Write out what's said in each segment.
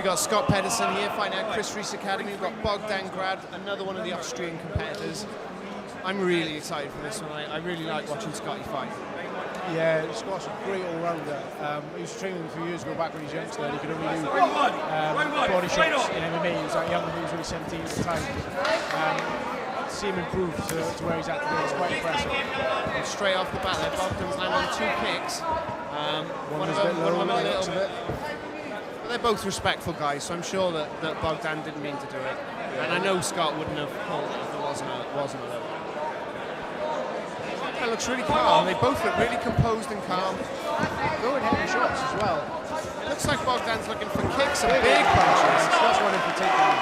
got Scott Pederson here fighting at Chris Reese Academy. We've got Bogdan Grad, another one of the Austrian competitors. I'm really excited for this one. I really like watching Scotty fight. Yeah, Scott's a great all-rounder. He was training a few years ago back when he was youngster, and he could only do body shots in MMA. He was like young, he was only 17 at the time. To see him improve to where he's at today, it's quite impressive. And straight off the bat there, Bogdan's landed on 2 kicks. One of them a little bit. But they're both respectful guys, so I'm sure that Bogdan didn't mean to do it. And I know Scott wouldn't have pulled it if there wasn't a little. That looks really calm. They both look really composed and calm. Going heavy shots as well. It looks like Bogdan's looking for kicks and big punches. Scott's running for takedown.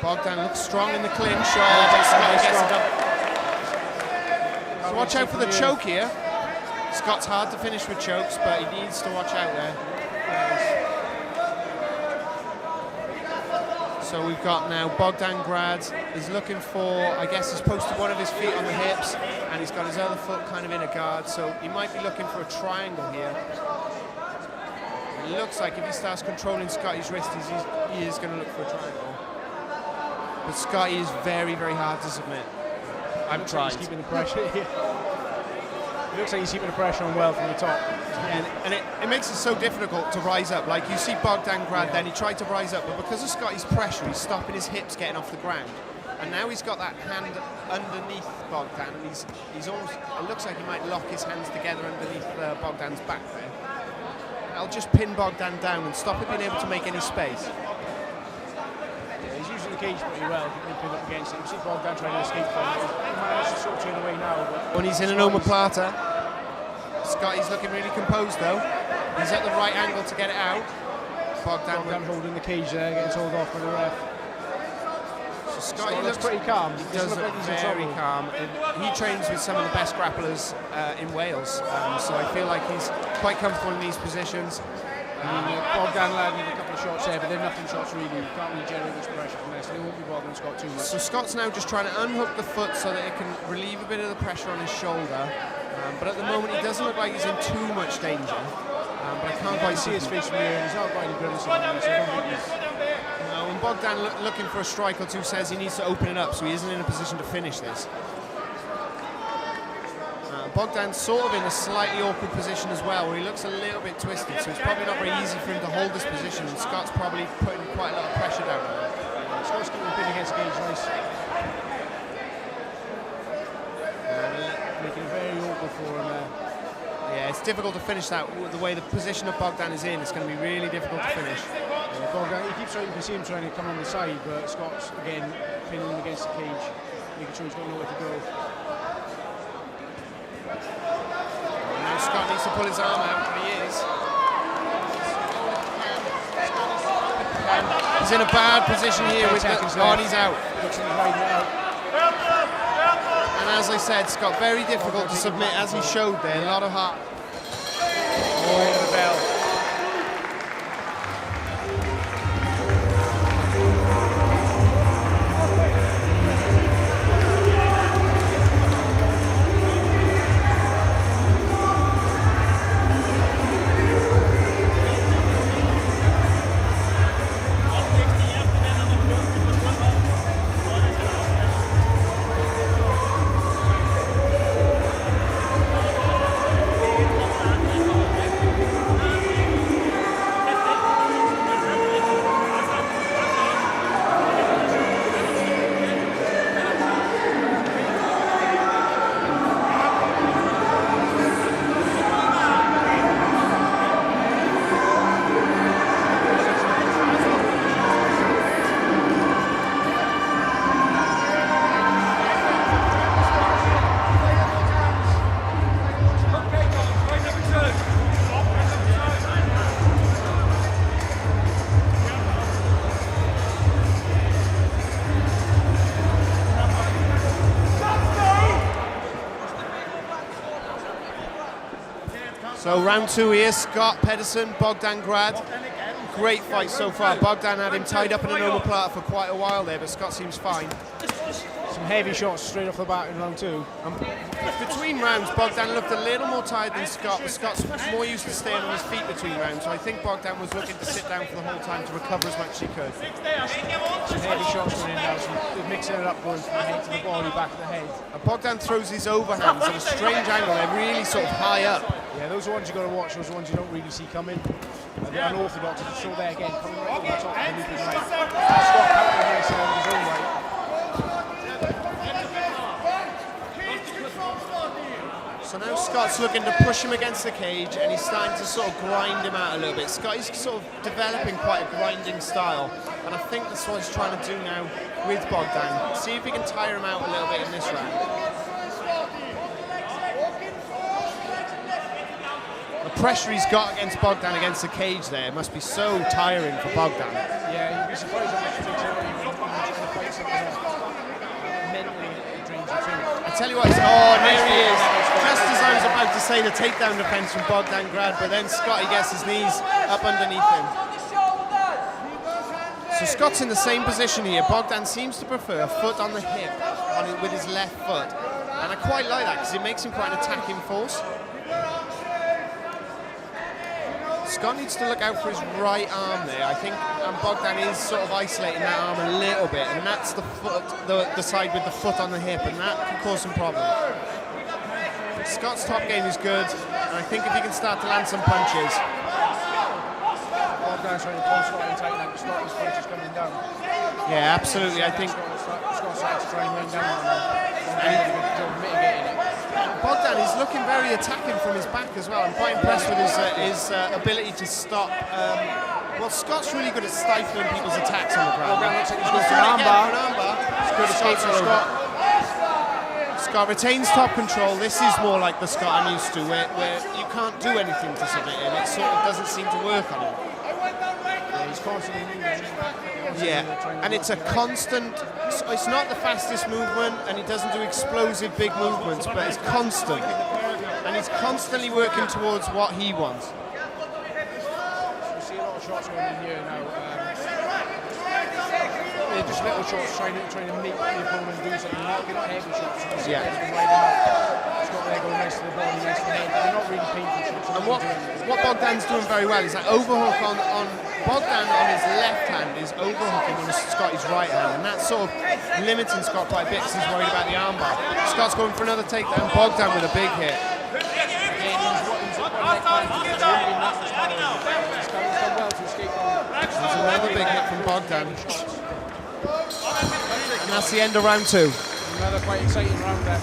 Bogdan looks strong in the clinch. Scott gets it up. So watch out for the choke here. Scott's hard to finish with chokes, but he needs to watch out there. So we've got now Bogdan Grad is looking for, I guess he's posted one of his feet on the hips and he's got his other foot kind of in a guard, so he might be looking for a triangle here. It looks like if he starts controlling Scotty's wrist, he is going to look for a triangle. But Scotty is very, very hard to submit. I've tried. He's keeping the pressure here. It looks like he's keeping the pressure on well from the top. Yeah, and it makes it so difficult to rise up. Like you see Bogdan Grad, then he tried to rise up, but because of Scotty's pressure, he's stopping his hips getting off the ground. And now he's got that hand underneath Bogdan, and he's almost, it looks like he might lock his hands together underneath Bogdan's back there. I'll just pin Bogdan down and stop him being able to make any space. Yeah, he's using the cage pretty well. If you pin up against it, you see Bogdan trying to escape from it. He managed to sort of turn away now. But when he's in an omoplata, Scotty's looking really composed though. He's at the right angle to get it out. Bogdan holding the cage there, getting told off by the ref. So Scotty looks pretty calm. He does look very calm. He trains with some of the best grapplers in Wales, so I feel like he's quite comfortable in these positions. Bogdan landed a couple of shots there, but they're nothing shots really. You can't really generate much pressure from this. They won't be bothering Scott too much. So Scott's now just trying to unhook the foot so that it can relieve a bit of the pressure on his shoulder. But at the moment, he doesn't look like he's in too much danger. But I can't quite see his face from here. He's not got any grimace on him, so I don't think he's... No, and Bogdan looking for a strike or two says he needs to open it up, so he isn't in a position to finish this. Bogdan's sort of in a slightly awkward position as well, where he looks a little bit twisted, so it's probably not very easy for him to hold this position, and Scott's probably putting quite a lot of pressure down on him. Scott's keeping a bit against the cage, nice. Making it very awkward for him there. Yeah, it's difficult to finish that. The way the position of Bogdan is in, it's going to be really difficult to finish. Yeah, Bogdan, he keeps trying, you can see him trying to come on the side, but Scott's, again, pinning him against the cage, making sure he's got nowhere to go. Now Scott needs to pull his arm out, and he is. He's in a bad position here with the... Oh, and he's out. Looks like he's riding it out. And as I said, Scott, very difficult to submit, as he showed there. A lot of heart. Oh, the bell. So round 2 here, Scott Pederson, Bogdan Grad. great fight so far. Bogdan had him tied up in an omoplata for quite a while there, but Scott seems fine. Some heavy shots straight off the bat in round 2. Between rounds, Bogdan looked a little more tired than Scott, but Scott's more used to staying on his feet between rounds, so I think Bogdan was looking to sit down for the whole time to recover as much as he could. Some heavy shots going in now, so mixing it up, going from the head to the body, back to the head. And Bogdan throws his overhands at a strange angle. They're really sort of high up. Yeah, those are the ones you've got to watch, those are the ones you don't really see coming. The unorthodox, it's still there again, coming right over the top of the looping right. Scott countering nicely on his own right. So now Scott's looking to push him against the cage, and he's starting to sort of grind him out a little bit. He's sort of developing quite a grinding style, and I think that's what he's trying to do now with Bogdan. See if he can tire him out a little bit in this round. The pressure he's got against Bogdan against the cage there must be so tiring for Bogdan. Yeah, you'd be surprised how much it takes out even in the fight something mentally it drains you too. I tell you what, there he is. Just as I was about to say the takedown defense from Bogdan Grad, but then Scotty gets his knees up underneath him. So Scott's in the same position here. Bogdan seems to prefer a foot on the hip with his left foot. And I quite like that because it makes him quite an attacking force. Scott needs to look out for his right arm there. I think Bogdan is sort of isolating that arm a little bit, and that's the foot, the side with the foot on the hip, and that can cause some problems. Scott's top game is good, and I think if he can start to land some punches. Bogdan's trying to pull Scott and tighten up, stop his punches coming down. Yeah, absolutely. I think Scott's trying to try and rain down on him. And he did a good job mitigating it. Bogdan is looking very attacking from his back as well. I'm quite impressed with his ability to stop. Well, Scott's really good at stifling people's attacks on the ground. Bogdan looks like he's going for an armbar. It's good escape from Scott. Scott retains top control. This is more like the Scott I'm used to, where you can't do anything to submit him. It sort of doesn't seem to work on him. Yeah, he's constantly moving. Yeah, and it's a constant. It's not the fastest movement, and he doesn't do explosive big movements, but it's constant, and he's constantly working towards what he wants. We see a lot of shots going in here now. They're just little shots trying to make the opponent do something. They're not heavy shots. Yeah. Scott there going nice to the body, nice to the head. They're not really painful shots. And what Bogdan's doing very well is that overhook on Bogdan on his left hand is overhooking on Scotty's right hand, and that's sort of limiting Scott quite a bit because he's worried about the armbar. Scott's going for another takedown. Bogdan with a big hit. There's another big hit from Bogdan. And that's the end of round 2. Another quite exciting round there.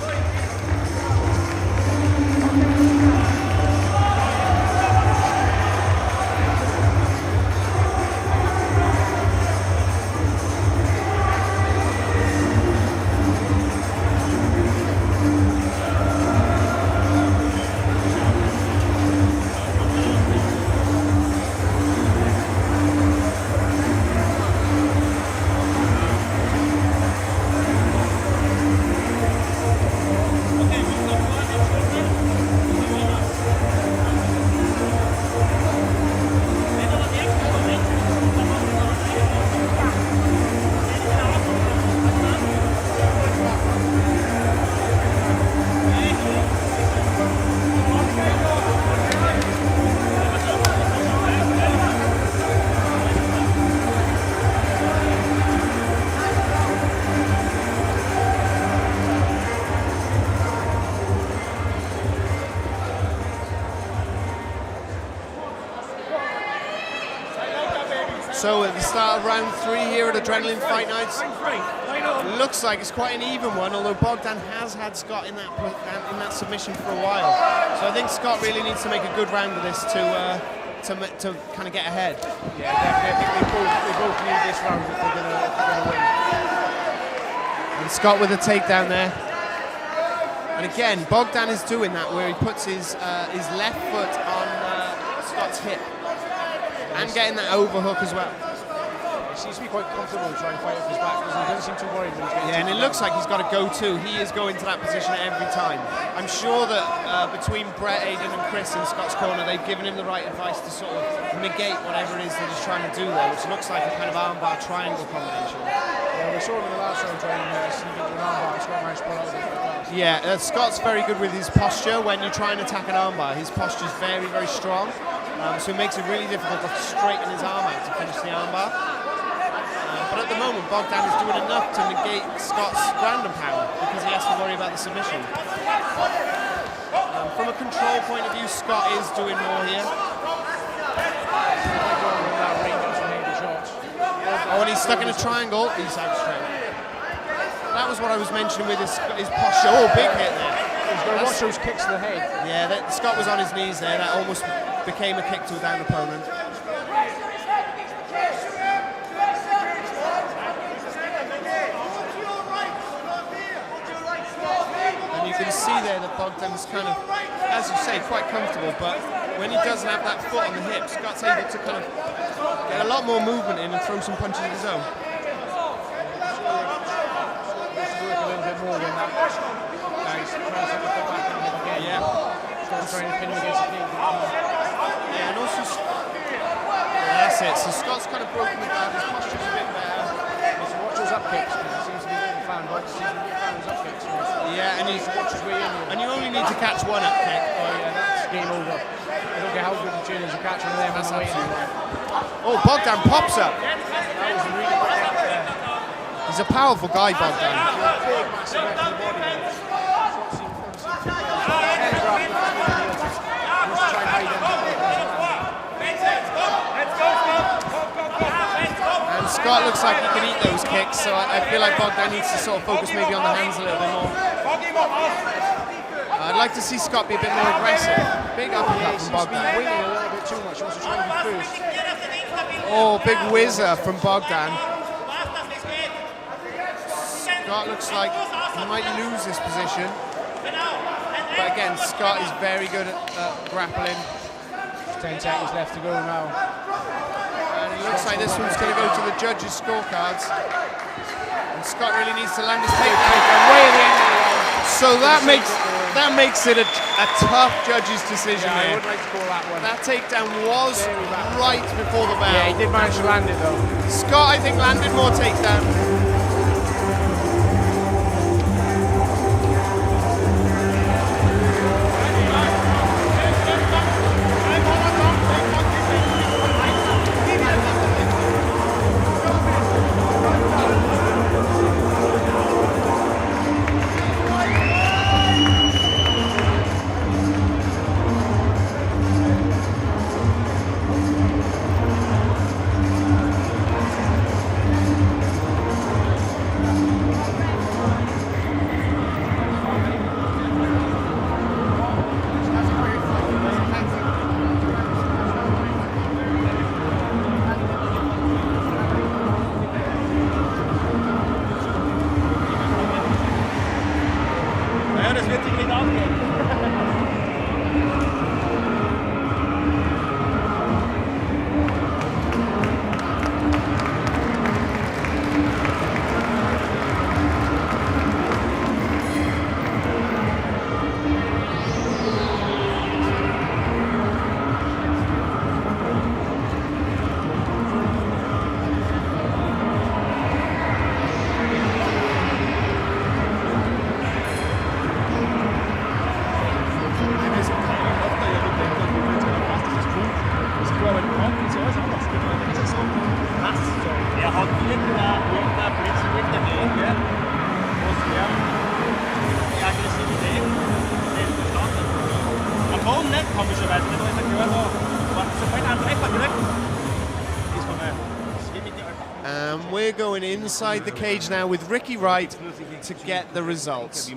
So at the start of round 3 here at Adrenalin Fight Nights, looks like it's quite an even one, although Bogdan has had Scott in that submission for a while. So I think Scott really needs to make a good round of this to kind of get ahead. Yeah, definitely. I think they both need this round if they're going to win. And Scott with a takedown there. And again, Bogdan is doing that where he puts his left foot on Scott's hip. And getting that overhook as well. seems to be quite comfortable trying to fight off his back because he doesn't seem too worried when he's getting Yeah, and it looks like he's got a go-to. He is going to that position every time. I'm sure that between Brett, Aidan and Chris in Scott's corner, they've given him the right advice to sort of negate whatever it is that he's trying to do there, which looks like a kind of armbar triangle combination. Yeah, we saw him in the last round trying to sneak into an armbar. Scott managed to pull out of it. Yeah, Scott's very good with his posture when you try and attack an armbar. His posture's very, very strong, so it makes it really difficult to straighten his arm out to finish the armbar. But at the moment, Bogdan is doing enough to negate Scott's ground and pound because he has to worry about the submission. From a control point of view, Scott is doing more here. Oh, and he's stuck in a triangle. He's out straight. That was what I was mentioning with his posture. Oh, big hit there. He's got to watch those kicks to the head. Yeah, Scott was on his knees there. That almost became a kick to a down opponent. And you can see there that Bogdan's kind of, as you say, quite comfortable, but when he doesn't have that foot on the hip, Scott's able to kind of get a lot more movement in and throw some punches of his own. More than that. Nice. Trying to set the foot back on him again. Yeah. Scott's trying to pin him against the knee. Yeah, and also, that's it. So Scott's kind of broken the guard. His posture's a bit better. So watch those up kicks because he seems to be getting found. But he seems to be getting found his up kicks. Yeah, and watch his way in. And you only need to catch one up kick. Oh yeah, that's game over. I don't care how good the chin is. You catch one of them on the way in. Oh, Bogdan pops up. That was a really good kick there. He's a powerful guy, Bogdan. And Scott looks like he can eat those kicks, so I feel like Bogdan needs to sort of focus maybe on the hands a little bit more. I'd like to see Scott be a bit more aggressive. Big uppercut from Bogdan. He's waiting a little bit too much. He wants to try and be first. Oh, big whizzer from Bogdan. Scott looks like he might lose this position. But again, Scott is very good at grappling. 10 seconds left to go now. And it looks like this one's going to go to the judges' scorecards. And Scott really needs to land his takedown. Way at the end of the round. So that makes it a tough judges' decision Yeah, I there. would like to call that one. That takedown was right before the bell. Yeah, he did manage to land it though. Scott, I think, landed more takedown. We're going inside the cage now with Ricky Wright to get the results.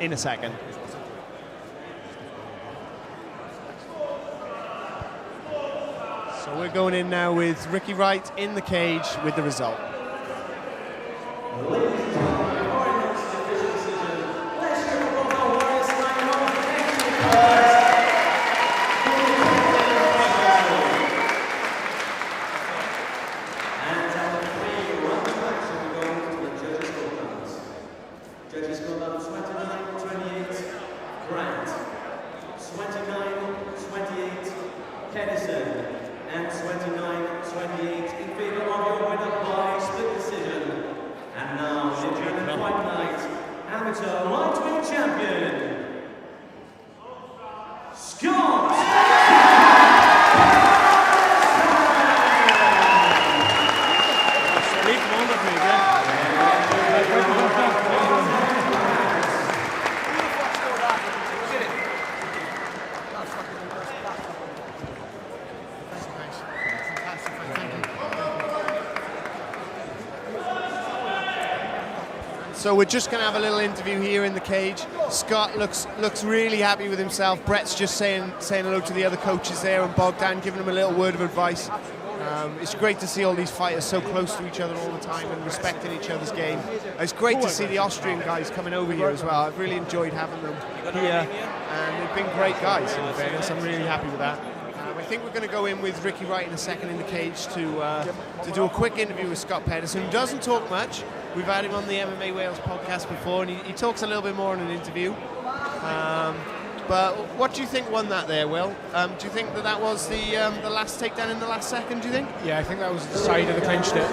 In a second. So we're going in now with Ricky Wright in the cage with the result. Pederson, and 29-28 in favor of your winner by split decision. And now the German Fight Night Amateur Lightweight Champion, Scott! So we're just going to have a little interview here in the cage. Scott looks really happy with himself. Brett's just saying hello to the other coaches there, and Bogdan giving him a little word of advice. It's great to see all these fighters so close to each other all the time and respecting each other's game. It's great to see the Austrian guys coming over here as well. I've really enjoyed having them here, and they've been great guys, in fairness. I'm really happy with that. I think we're going to go in with Ricky Wright in a second in the cage to do a quick interview with Scott Pederson, who doesn't talk much. We've had him on the MMA Wales podcast before, and he talks a little bit more in an interview. But what do you think won that there, Will? Do you think that was the last takedown in the last second, do you think? Yeah, I think that was the side of the clinch there.